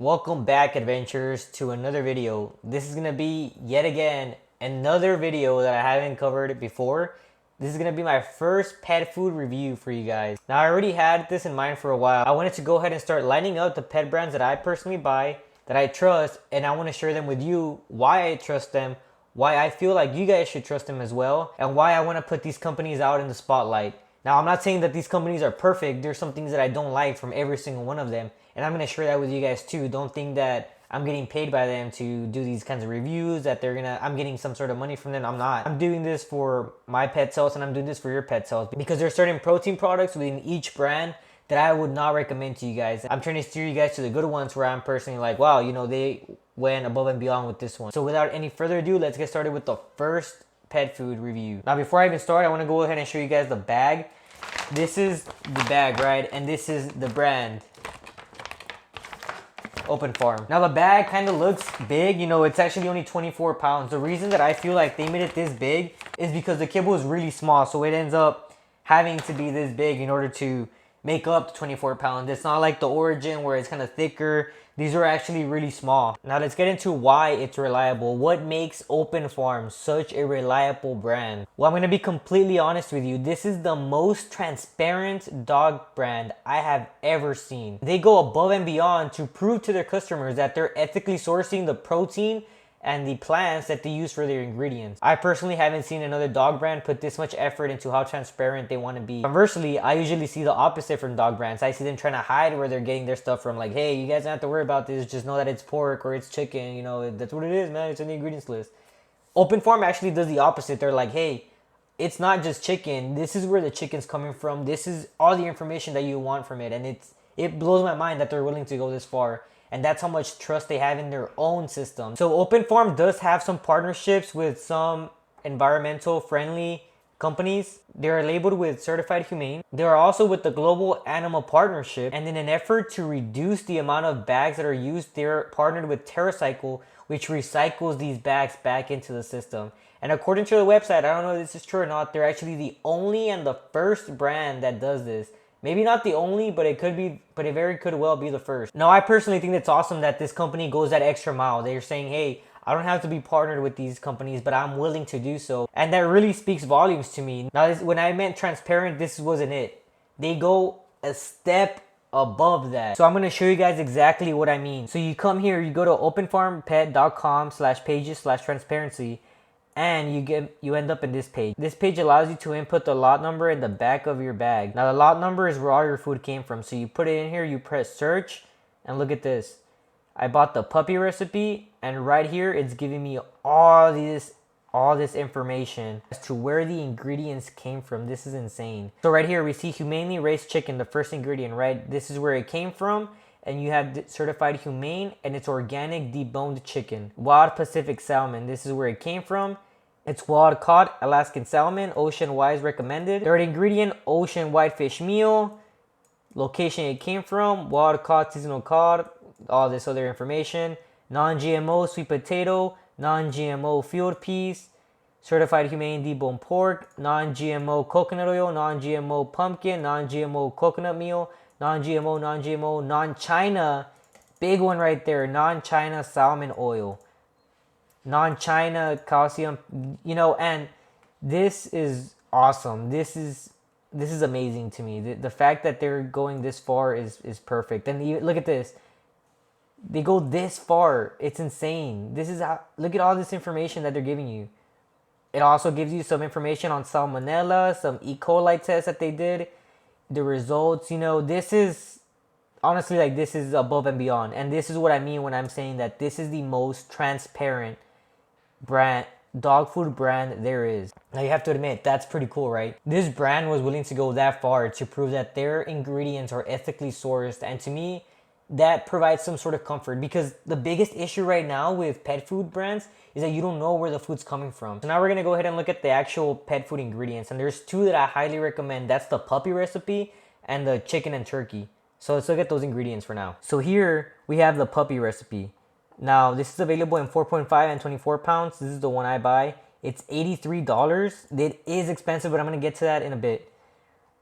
Welcome back, adventurers, to another video. This is gonna be yet again another video that I haven't covered before. This is gonna be my first pet food review for you guys. Now, I already had this in mind for a while. I wanted to go ahead and start lining up the pet brands that I personally buy, that I trust, and I want to share them with you, why I trust them, why I feel like you guys should trust them as well, and why I want to put these companies out in the spotlight. Now, I'm not saying that these companies are perfect. There's some things that I don't like from every single one of them, and I'm going to share that with you guys too. Don't think that I'm getting paid by them to do these kinds of reviews, that I'm getting some sort of money from them. I'm not. I'm doing this for my pet health, and I'm doing this for your pet health, because there's certain protein products within each brand that I would not recommend to you guys. I'm trying to steer you guys to the good ones where I'm personally like, wow, they went above and beyond with this one. So without any further ado, let's get started with the first pet food review. Now, before I even start, I want to go ahead and show you guys the bag. This is the bag, right? And this is the brand, Open Farm. Now, the bag kind of looks big. It's actually only 24 pounds. The reason that I feel like they made it this big is because the kibble is really small. So it ends up having to be this big in order to make up the 24 pounds. It's not like the Origin where it's kind of thicker. These are actually really small. Now, let's get into why it's reliable. What makes Open Farm such a reliable brand? Well, I'm going to be completely honest with you. This is the most transparent dog brand I have ever seen. They go above and beyond to prove to their customers that they're ethically sourcing the protein and the plants that they use for their ingredients. I personally haven't seen another dog brand put this much effort into how transparent they want to be. Conversely, I usually see the opposite from dog brands. I see them trying to hide where they're getting their stuff from. Like, hey, you guys don't have to worry about this. Just know that it's pork or it's chicken. That's what it is, man. It's in the ingredients list. Open Farm actually does the opposite. They're like, hey, it's not just chicken. This is where the chicken's coming from. This is all the information that you want from it. And it blows my mind that they're willing to go this far. And that's how much trust they have in their own system. So Open Farm does have some partnerships with some environmental friendly companies. They are labeled with Certified Humane. They are also with the Global Animal Partnership. And in an effort to reduce the amount of bags that are used, they're partnered with TerraCycle, which recycles these bags back into the system. And according to the website, I don't know if this is true or not, they're actually the only and the first brand that does this. Maybe not the only, but it very could well be the first. Now, I personally think it's awesome that this company goes that extra mile. They're saying, hey, I don't have to be partnered with these companies, but I'm willing to do so. And that really speaks volumes to me. Now, when I meant transparent, this wasn't it. They go a step above that. So I'm going to show you guys exactly what I mean. So you come here, you go to openfarmpet.com/pages/transparency. And you end up in this page. This page allows you to input the lot number in the back of your bag. Now, the lot number is where all your food came from. So you put it in here, you press search, and look at this. I bought the puppy recipe, and right here it's giving me all this information as to where the ingredients came from. This is insane. So right here we see humanely raised chicken, the first ingredient, right? This is where it came from. And you have Certified Humane, and it's organic deboned chicken. Wild Pacific salmon, this is where it came from. It's wild caught Alaskan salmon, ocean wise recommended. Third ingredient, ocean whitefish meal. Location it came from, wild caught seasonal cod, all this other information. Non-GMO sweet potato, non-GMO field peas, Certified Humane deboned pork, non-GMO coconut oil, non-GMO pumpkin, non-GMO coconut meal, non-GMO, non-China, big one right there, non-China salmon oil, non-China calcium, and this is awesome. This is amazing to me. The fact that they're going this far is perfect. And look at this. They go this far. It's insane. Look at all this information that they're giving you. It also gives you some information on salmonella, some E. coli tests that they did. The results, this is honestly, like, this is above and beyond. And this is what I mean when I'm saying that this is the most transparent dog food brand there is. Now, you have to admit, that's pretty cool, right? This brand was willing to go that far to prove that their ingredients are ethically sourced. And to me, that provides some sort of comfort, because the biggest issue right now with pet food brands is that you don't know where the food's coming from. So now we're going to go ahead and look at the actual pet food ingredients. And there's two that I highly recommend. That's the puppy recipe and the chicken and turkey. So let's look at those ingredients for now. So here we have the puppy recipe. Now, this is available in 4.5 and 24 pounds. This is the one I buy. It's $83. It is expensive, but I'm going to get to that in a bit.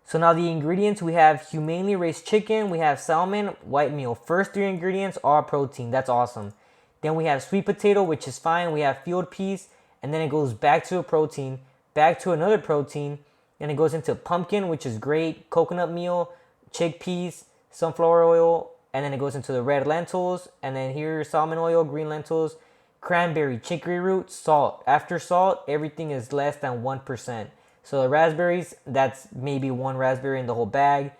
So now the ingredients, we have humanely raised chicken, we have salmon, white meal. First three ingredients are protein. That's awesome. Then we have sweet potato, which is fine. We have field peas, and then it goes back to a protein, back to another protein, and it goes into pumpkin, which is great, coconut meal, chickpeas, sunflower oil, and then it goes into the red lentils, and then here salmon oil, green lentils, cranberry, chicory root, salt. After salt, everything is less than 1%. So the raspberries, that's maybe one raspberry in the whole bag.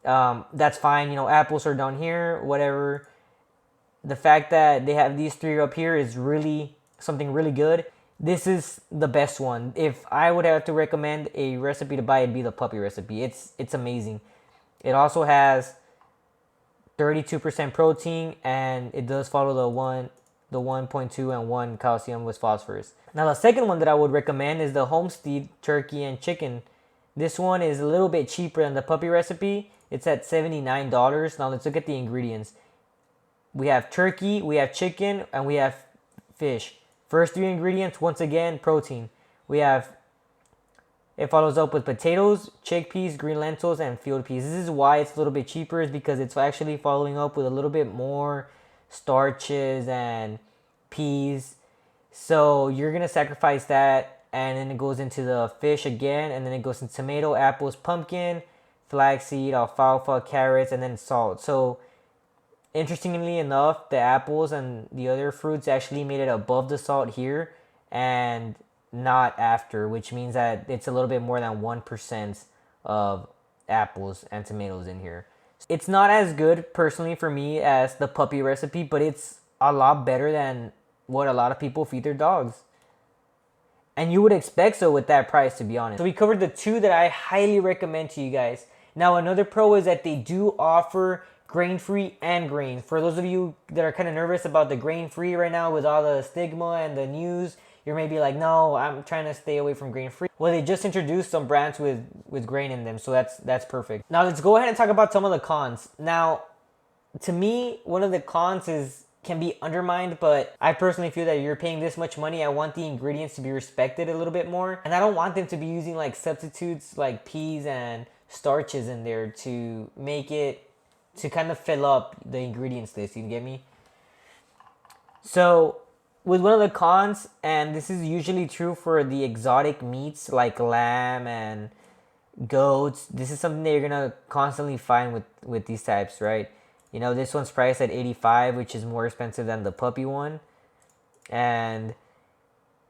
That's fine. You know, apples are down here, whatever. The fact that they have these three up here is really something really good. This is the best one. If I would have to recommend a recipe to buy, it'd be the puppy recipe. It's amazing. It also has 32% protein, and it does follow the 1.2 and 1 calcium with phosphorus. Now the second one that I would recommend is the Homestead turkey and chicken. This one is a little bit cheaper than the puppy recipe. It's at $79. Now let's look at the ingredients. We have turkey, we have chicken, and we have fish. First three ingredients, once again, protein. It follows up with potatoes, chickpeas, green lentils, and field peas. This is why it's a little bit cheaper, is because it's actually following up with a little bit more starches and peas. So you're going to sacrifice that, and then it goes into the fish again, and then it goes into tomato, apples, pumpkin, flaxseed, alfalfa, carrots, and then salt. So interestingly enough, the apples and the other fruits actually made it above the salt here and not after, which means that it's a little bit more than 1% of apples and tomatoes in here. It's not as good personally for me as the puppy recipe, but it's a lot better than what a lot of people feed their dogs. And you would expect so with that price, to be honest. So we covered the two that I highly recommend to you guys. Now another pro is that they do offer grain-free and grain. For those of you that are kind of nervous about the grain-free right now with all the stigma and the news, you're maybe like, no, I'm trying to stay away from grain-free. Well, they just introduced some brands with grain in them, so that's perfect. Now let's go ahead and talk about some of the cons. Now, to me, one of the cons can be undermined, but I personally feel that you're paying this much money. I want the ingredients to be respected a little bit more, and I don't want them to be using like substitutes like peas and starches in there to make it, to kind of fill up the ingredients list. You get me? So with one of the cons, and this is usually true for the exotic meats like lamb and goats, this is something that you're gonna constantly find with these types, right? You know, this one's priced at $85, which is more expensive than the puppy one. And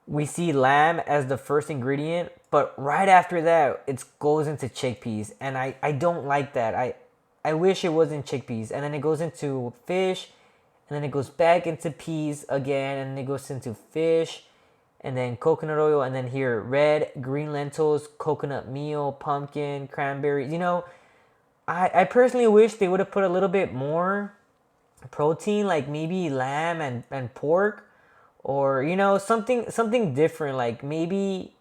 we see lamb as the first ingredient, but right after that, it goes into chickpeas. And I don't like that. I wish it wasn't chickpeas. And then it goes into fish, and then it goes back into peas again, and then it goes into fish, and then coconut oil, and then here, red, green lentils, coconut meal, pumpkin, cranberries. You know, I personally wish they would have put a little bit more protein, like maybe lamb and pork, or, you know, something different. Like maybe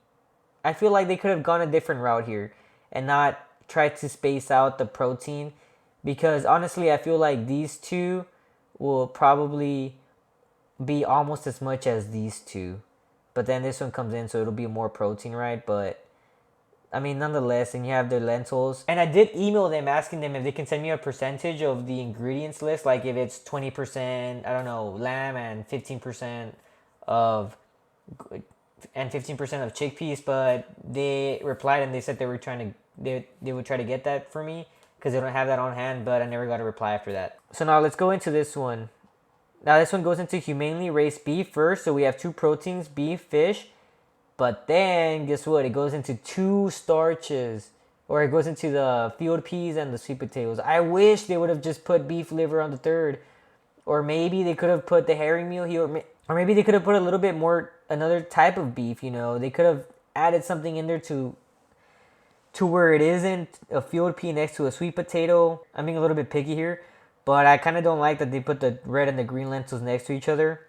I feel like they could have gone a different route here and not tried to space out the protein, because honestly, I feel like these two will probably be almost as much as these two. But then this one comes in, so it'll be more protein, right? But I mean, nonetheless, and you have their lentils. And I did email them asking them if they can send me a percentage of the ingredients list. Like if it's 20%, I don't know, lamb and 15% of 15% of chickpeas. But they replied and they said they were trying to, they would try to get that for me because they don't have that on hand, but I never got a reply after that. So now let's go into this one. Now this one goes into humanely raised beef first. So we have two proteins, beef, fish. But then, guess what? It goes into two starches. Or it goes into the field peas and the sweet potatoes. I wish they would have just put beef liver on the third. Or maybe they could have put the herring meal here. Or maybe they could have put a little bit more, another type of beef, you know. They could have added something in there to where it isn't a field pea next to a sweet potato. I'm being a little bit picky here. But I kind of don't like that they put the red and the green lentils next to each other.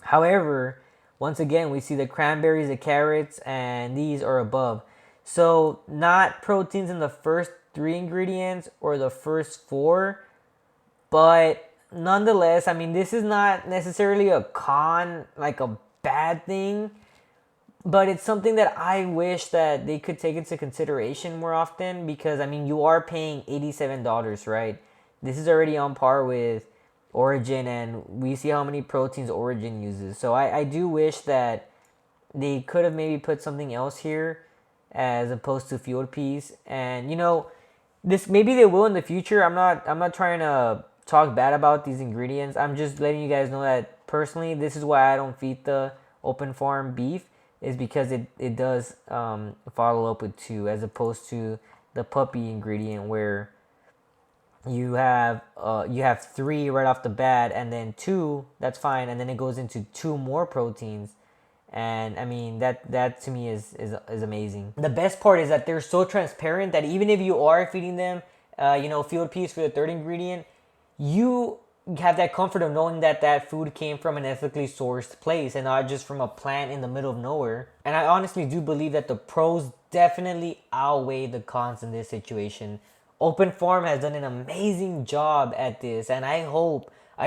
However, once again, we see the cranberries, the carrots, and these are above. So not proteins in the first three ingredients or the first four, but nonetheless, I mean, this is not necessarily a con, like a bad thing. But it's something that I wish that they could take into consideration more often, because I mean, you are paying $87, right? This is already on par with Origin, and we see how many proteins Origin uses. So I do wish that they could have maybe put something else here as opposed to field peas. And you know, this maybe they will in the future. I'm not trying to talk bad about these ingredients. I'm just letting you guys know that personally, this is why I don't feed the open farm beef, is because it does follow up with two, as opposed to the puppy ingredient where you have three right off the bat, and then two, that's fine, and then it goes into two more proteins. And I mean, that to me is amazing. The best part is that they're so transparent that even if you are feeding them field peas for the third ingredient, you have that comfort of knowing that that food came from an ethically sourced place and not just from a plant in the middle of nowhere. And I honestly do believe that the pros definitely outweigh the cons in this situation. Open Farm has done an amazing job at this, and I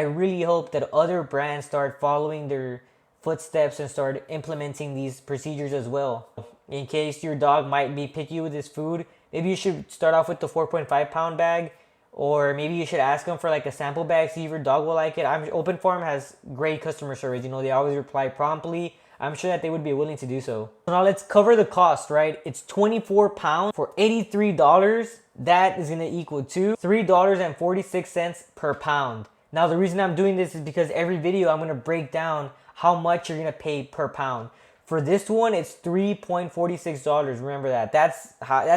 really hope that other brands start following their footsteps and start implementing these procedures as well. In case your dog might be picky with his food, maybe you should start off with the 4.5 pound bag, or maybe you should ask them for like a sample bag, see if your dog will like it. Open Farm has great customer service. You know, they always reply promptly. I'm sure that they would be willing to do so. So now let's cover the cost, right? It's 24 pounds for $83. That is going to equal to $3.46 per pound. Now, the reason I'm doing this is because every video I'm going to break down how much you're going to pay per pound. For this one, it's $3.46. Remember that. That's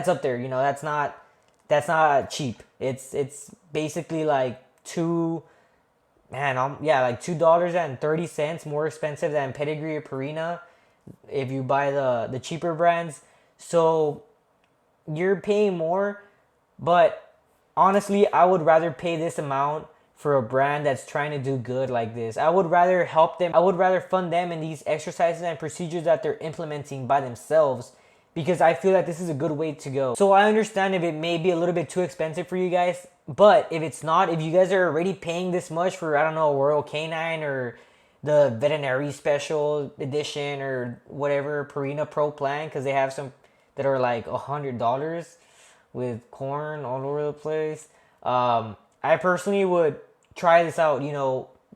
up there. You know, that's not cheap. It's basically like like $2.30 more expensive than Pedigree or Purina if you buy the cheaper brands. So you're paying more, but honestly, I would rather pay this amount for a brand that's trying to do good like this. I would rather help them. I would rather fund them in these exercises and procedures that they're implementing by themselves, because I feel that this is a good way to go. So I understand if it may be a little bit too expensive for you guys, but if it's not, if you guys are already paying this much for, I don't know, Royal Canine or the Veterinary Special Edition or whatever, Purina Pro Plan, because they have some that are like $100 with corn all over the place. I personally would try this out,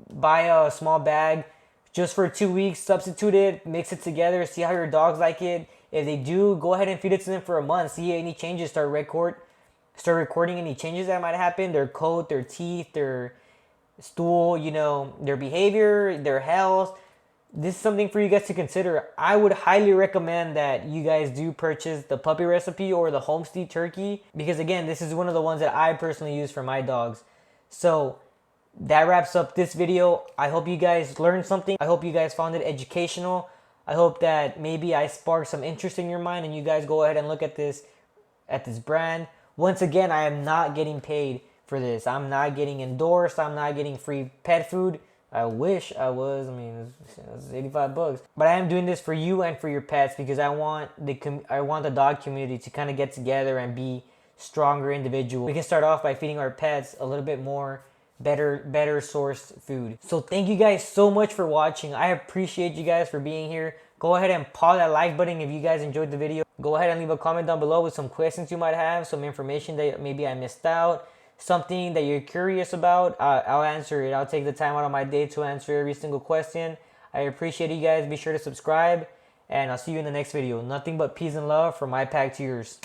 buy a small bag just for 2 weeks, substitute it, mix it together, see how your dogs like it. If they do, go ahead and feed it to them for a month. See any changes, start recording any changes that might happen, their coat, their teeth, their stool, their behavior, their health. This is something for you guys to consider. I would highly recommend that you guys do purchase the puppy recipe or the Homestead turkey, because again, this is one of the ones that I personally use for my dogs. So that wraps up this video. I hope you guys learned something. I hope you guys found it educational. I hope that maybe I sparked some interest in your mind and you guys go ahead and look at this brand. Once again, I am not getting paid for this. I'm not getting endorsed. I'm not getting free pet food. I wish I was. I mean, it's $85. But I am doing this for you and for your pets, because I want the dog community to kind of get together and be stronger individuals. We can start off by feeding our pets a little bit more better sourced food. So thank you guys so much for watching. I appreciate you guys for being here. Go ahead and paw that like button if you guys enjoyed the video. Go ahead and leave a comment down below with some questions you might have, some information that maybe I missed out, something that you're curious about. I'll answer it. I'll take the time out of my day to answer every single question. I appreciate you guys. Be sure to subscribe, and I'll see you in the next video. Nothing but peace and love from my pack to yours.